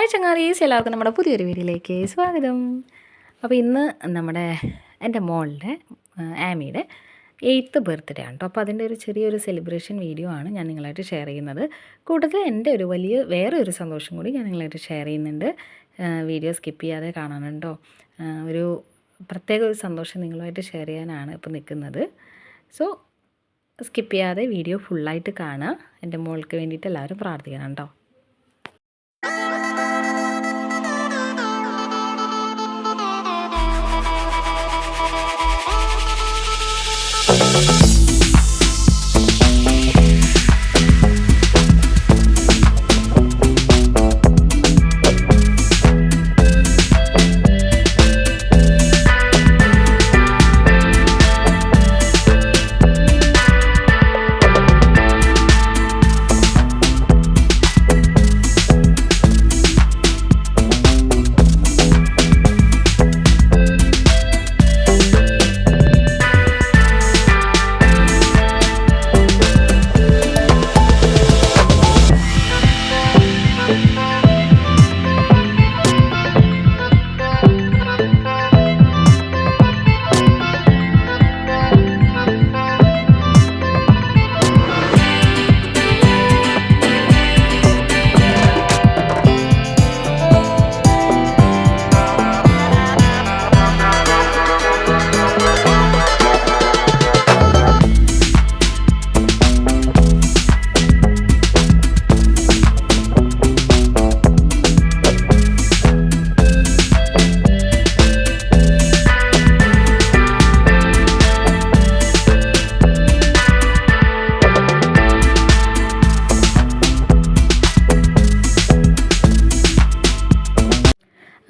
Hi ചങ്ങാരീസ്, എല്ലാവർക്കും നമ്മുടെ പുതിയൊരു വീഡിയോയിലേക്ക് സ്വാഗതം. അപ്പോൾ ഇന്ന് എൻ്റെ മോളുടെ ആമിയുടെ 8th ബർത്ത്ഡേ ആണ് കേട്ടോ. അപ്പോൾ അതിൻ്റെ ഒരു ചെറിയൊരു സെലിബ്രേഷൻ വീഡിയോ ആണ് ഞാൻ നിങ്ങളായിട്ട് ഷെയർ ചെയ്യുന്നത്. കൂട്ടത്തിൽ എൻ്റെ ഒരു വേറെ ഒരു സന്തോഷം കൂടി ഞാൻ നിങ്ങളായിട്ട് ഷെയർ ചെയ്യുന്നുണ്ട്. വീഡിയോ സ്കിപ്പ് ചെയ്യാതെ കാണാനുണ്ടോ. ഒരു പ്രത്യേക ഒരു സന്തോഷം നിങ്ങളുമായിട്ട് ഷെയർ ചെയ്യാനാണ് ഇപ്പോൾ നിൽക്കുന്നത്. സോ സ്കിപ്പ് ചെയ്യാതെ വീഡിയോ ഫുള്ളായിട്ട് കാണുക. എൻ്റെ മോൾക്ക് വേണ്ടിയിട്ട് എല്ലാവരും പ്രാർത്ഥിക്കണം കേട്ടോ.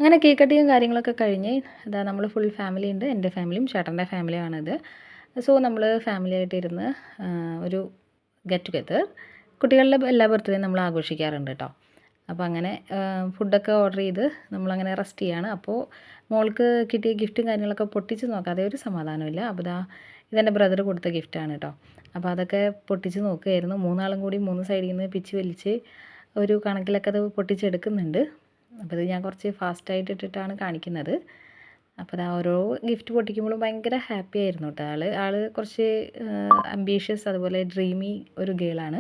അങ്ങനെ കേക്ക് കട്ടിങ്ങും കാര്യങ്ങളൊക്കെ കഴിഞ്ഞ് നമ്മൾ ഫുൾ ഫാമിലി ഉണ്ട്. എൻ്റെ ഫാമിലിയും ചേട്ടൻ്റെ ഫാമിലിയാണിത്. സോ നമ്മൾ ഫാമിലിയായിട്ട് ഇരുന്ന് ഒരു ഗെറ്റ് ടുഗെദർ കുട്ടികളുടെ എല്ലാ ബർത്ത്ഡേയും നമ്മൾ ആഘോഷിക്കാറുണ്ട് കേട്ടോ. അപ്പോൾ അങ്ങനെ ഫുഡൊക്കെ ഓർഡർ ചെയ്ത് നമ്മളങ്ങനെ റെസ്റ്റ് ചെയ്യാണ്. അപ്പോൾ മോൾക്ക് കിട്ടിയ ഗിഫ്റ്റും കാര്യങ്ങളൊക്കെ പൊട്ടിച്ച് നോക്കാതെ ഒരു സമാധാനമില്ല. അപ്പോൾ ഇതെൻ്റെ ബ്രദർ കൊടുത്ത ഗിഫ്റ്റാണ് കേട്ടോ. അപ്പോൾ അതൊക്കെ പൊട്ടിച്ച് നോക്കുകയായിരുന്നു. 3 ആളും കൂടി 3 സൈഡിൽ നിന്ന് പിച്ച് വലിച്ച് ഒരു കണക്കിലൊക്കെ അത് പൊട്ടിച്ചെടുക്കുന്നുണ്ട്. അപ്പോൾ ഇത് ഞാൻ കുറച്ച് ഫാസ്റ്റായിട്ട് ഇട്ടിട്ടാണ് കാണിക്കുന്നത്. അപ്പോൾ ഓരോ ഗിഫ്റ്റ് പൊട്ടിക്കുമ്പോഴും ഭയങ്കര ഹാപ്പി ആയിരുന്നു കേട്ടോ. ആൾ കുറച്ച് അംബീഷ്യസ്, അതുപോലെ ഡ്രീമി ഒരു ഗേളാണ്.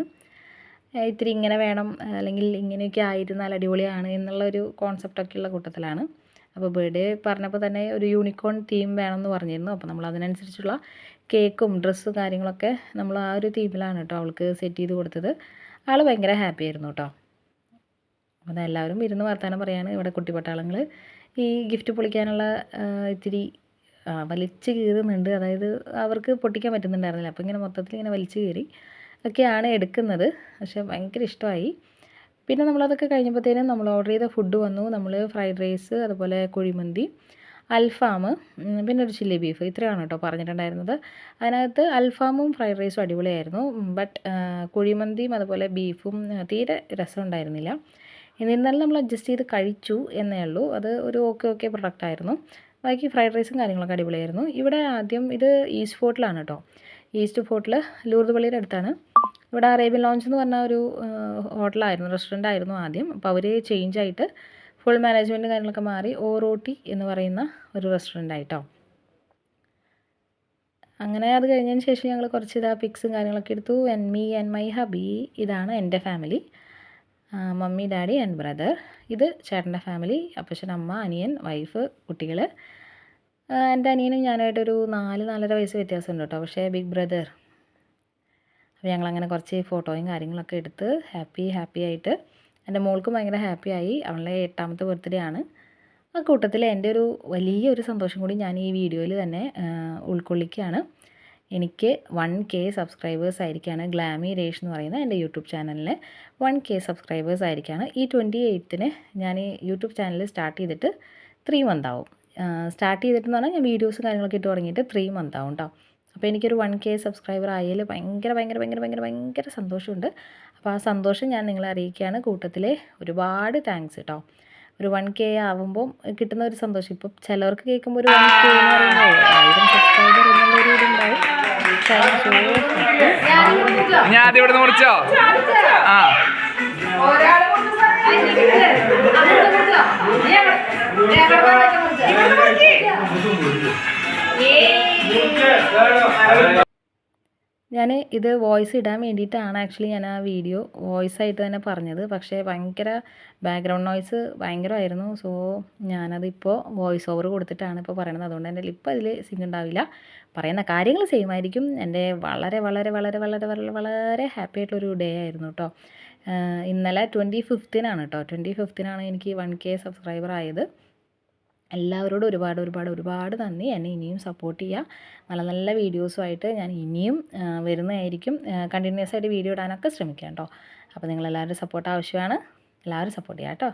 ഇത്തിരി ഇങ്ങനെ വേണം, അല്ലെങ്കിൽ ഇങ്ങനെയൊക്കെ ആയിരുന്നാൽ അടിപൊളിയാണ് എന്നുള്ളൊരു കോൺസെപ്റ്റൊക്കെ ഉള്ള കൂട്ടത്തിലാണ്. അപ്പോൾ ബർത്ത്ഡേ പറഞ്ഞപ്പോൾ തന്നെ ഒരു യൂണിക്കോൺ തീം വേണമെന്ന് പറഞ്ഞിരുന്നു. അപ്പോൾ നമ്മൾ അതിനനുസരിച്ചുള്ള കേക്കും ഡ്രസ്സും കാര്യങ്ങളൊക്കെ നമ്മൾ ആ ഒരു തീമിലാണ് കേട്ടോ അവൾക്ക് സെറ്റ് ചെയ്ത് കൊടുത്തത്. ആൾ ഭയങ്കര ഹാപ്പി ആയിരുന്നു കേട്ടോ. അപ്പോൾ അതെല്ലാവരും ഇരുന്ന് വർത്താനം പറയാണ്. ഇവിടെ കുട്ടിപ്പട്ടാളങ്ങൾ ഈ ഗിഫ്റ്റ് പൊളിക്കാനുള്ള ഇത്തിരി വലിച്ച് കീറുന്നുണ്ട്. അതായത് അവർക്ക് പൊട്ടിക്കാൻ പറ്റുന്നുണ്ടായിരുന്നില്ല. അപ്പോൾ ഇങ്ങനെ മൊത്തത്തിൽ ഇങ്ങനെ വലിച്ച് കീറി ഒക്കെയാണ് എടുക്കുന്നത്. പക്ഷേ ഭയങ്കര ഇഷ്ടമായി. പിന്നെ നമ്മളതൊക്കെ കഴിഞ്ഞപ്പോഴത്തേനും നമ്മൾ ഓർഡർ ചെയ്ത ഫുഡ് വന്നു. നമ്മൾ ഫ്രൈഡ് റൈസ്, അതുപോലെ കുഴിമന്തി, അൽഫാം, പിന്നെ ഒരു ചില്ലി ബീഫ്, ഇത്രയാണ് കേട്ടോ പറഞ്ഞിട്ടുണ്ടായിരുന്നത്. അതിനകത്ത് അൽഫാമും ഫ്രൈഡ് റൈസും അടിപൊളിയായിരുന്നു. ബട്ട് കുഴിമന്തിയും അതുപോലെ ബീഫും തീരെ രസമുണ്ടായിരുന്നില്ല. എന്നിരുന്നാലും നമ്മൾ അഡ്ജസ്റ്റ് ചെയ്ത് കഴിച്ചു എന്നേ ഉള്ളൂ. അത് ഒരു ഓക്കെ പ്രൊഡക്റ്റായിരുന്നു. ബാക്കി ഫ്രൈഡ് റൈസും കാര്യങ്ങളൊക്കെ അടിപൊളിയായിരുന്നു. ഇവിടെ ആദ്യം ഇത് ഈസ്റ്റ് ഫോർട്ടിലാണ് കേട്ടോ. ഈസ്റ്റ് ഫോർട്ടിൽ ലൂർദ് പള്ളിയുടെ അടുത്താണ്. ഇവിടെ അറേബ്യൻ ലോഞ്ച് എന്ന് പറഞ്ഞ ഒരു ഹോട്ടലായിരുന്നു, റെസ്റ്റോറൻ്റ് ആയിരുന്നു ആദ്യം. അപ്പോൾ അവർ ചേഞ്ചായിട്ട് ഫുൾ മാനേജ്മെൻറ്റും കാര്യങ്ങളൊക്കെ മാറി ഓറോട്ടി എന്ന് പറയുന്ന ഒരു റെസ്റ്റോറൻ്റ് ആയിട്ടോ. അങ്ങനെ അത് കഴിഞ്ഞതിന് ശേഷം ഞങ്ങൾ കുറച്ച് പിക്സും കാര്യങ്ങളൊക്കെ എടുത്തു. മീ ആൻഡ് മൈ ഹബി, ഇതാണ് എൻ്റെ family. Mummy, daddy and brother. ഇത് ചേട്ടൻ്റെ ഫാമിലി, അപ്പച്ചൻ, അമ്മ, അനിയൻ, വൈഫ്, കുട്ടികൾ. എൻ്റെ അനിയനും ഞാനായിട്ടൊരു 4-4.5 വയസ്സ് വ്യത്യാസമുണ്ട് കേട്ടോ. പക്ഷേ ബിഗ് ബ്രദർ. അപ്പോൾ ഞങ്ങളങ്ങനെ കുറച്ച് ഫോട്ടോയും കാര്യങ്ങളൊക്കെ എടുത്ത് ഹാപ്പി ആയിട്ട് എൻ്റെ മോൾക്കും ഭയങ്കര ഹാപ്പിയായി. അവളുടെ 8ാമത്തെ ബർത്ത്ഡേ ആണ്. ആ കൂട്ടത്തിൽ എൻ്റെ ഒരു വലിയൊരു സന്തോഷം കൂടി ഞാൻ ഈ വീഡിയോയിൽ തന്നെ ഉൾക്കൊള്ളിക്കുകയാണ്. എനിക്ക് 1K സബ്സ്ക്രൈബേഴ്സ് ആയിരിക്കുകയാണ്. ഗ്ലാമി രേഷ് എന്ന് പറയുന്ന എൻ്റെ യൂട്യൂബ് ചാനലിൽ 1K സബ്സ്ക്രൈബേഴ്സ് ആയിരിക്കുകയാണ്. ഈ 28ന് ഞാൻ ഈ യൂട്യൂബ് ചാനൽ സ്റ്റാർട്ട് ചെയ്തിട്ട് 3 മന്ത് ആവും. സ്റ്റാർട്ട് ചെയ്തിട്ടെന്ന് പറഞ്ഞാൽ ഞാൻ വീഡിയോസും കാര്യങ്ങളൊക്കെ ഇട്ട് തുടങ്ങിയിട്ട് 3 മന്ത് ആവും കേട്ടോ. അപ്പോൾ എനിക്കൊരു 1K സബ്സ്ക്രൈബർ ആയതിൽ ഭയങ്കര സന്തോഷമുണ്ട്. അപ്പോൾ ആ സന്തോഷം ഞാൻ നിങ്ങളെ അറിയിക്കുകയാണ്. കൂട്ടത്തിൽ ഒരുപാട് താങ്ക്സ് കേട്ടോ. ഒരു 1K ആവുമ്പോൾ കിട്ടുന്ന ഒരു സന്തോഷം. ഇപ്പം ചിലവർക്ക് കേൾക്കുമ്പോൾ ഒരു 1K എന്ന് പറയുമ്പോൾ 1000 സബ്സ്ക്രൈബർ എന്നുള്ളൊരു ഇതുണ്ടാവും. ഞാൻ ആദ്യം ഇവിടെ മുറിച്ചോ. ആ ഞാൻ ഇത് വോയിസ് ഇടാൻ വേണ്ടിയിട്ടാണ് ആക്ച്വലി ഞാൻ ആ വീഡിയോ വോയിസ് ആയിട്ട് തന്നെ പറഞ്ഞത്. പക്ഷേ ഭയങ്കര ബാക്ക്ഗ്രൗണ്ട് നോയ്സ് ഭയങ്കരമായിരുന്നു. സോ ഞാനതിപ്പോൾ വോയിസ് ഓവർ കൊടുത്തിട്ടാണ് ഇപ്പോൾ പറയണത്. അതുകൊണ്ട് എൻ്റെ ലിപ്പ് അതിൽ സിങ്ക് ഉണ്ടാവില്ല. പറയുന്ന കാര്യങ്ങൾ സെയിം ആയിരിക്കും. എൻ്റെ വളരെ വളരെ വളരെ വളരെ വളരെ വളരെ ഹാപ്പി ആയിട്ടുള്ളൊരു ഡേ ആയിരുന്നു കേട്ടോ. ഇന്നലെ 25-നാണ് കേട്ടോ. 25-നാണ് എനിക്ക് 1K സബ്സ്ക്രൈബർ ആയത്. എല്ലാവരോടും ഒരുപാട് ഒരുപാട് ഒരുപാട് നന്ദി. എന്നെ ഇനിയും സപ്പോർട്ട് ചെയ്യുക. നല്ല നല്ല വീഡിയോസുമായിട്ട് ഞാൻ ഇനിയും വരുന്നതായിരിക്കും. കണ്ടിന്യൂസ് ആയിട്ട് വീഡിയോ ഇടാനൊക്കെ ശ്രമിക്കാം കേട്ടോ. അപ്പോൾ നിങ്ങളെല്ലാവരും സപ്പോർട്ട് ആവശ്യമാണ്. എല്ലാവരും സപ്പോർട്ട് ചെയ്യാം കേട്ടോ.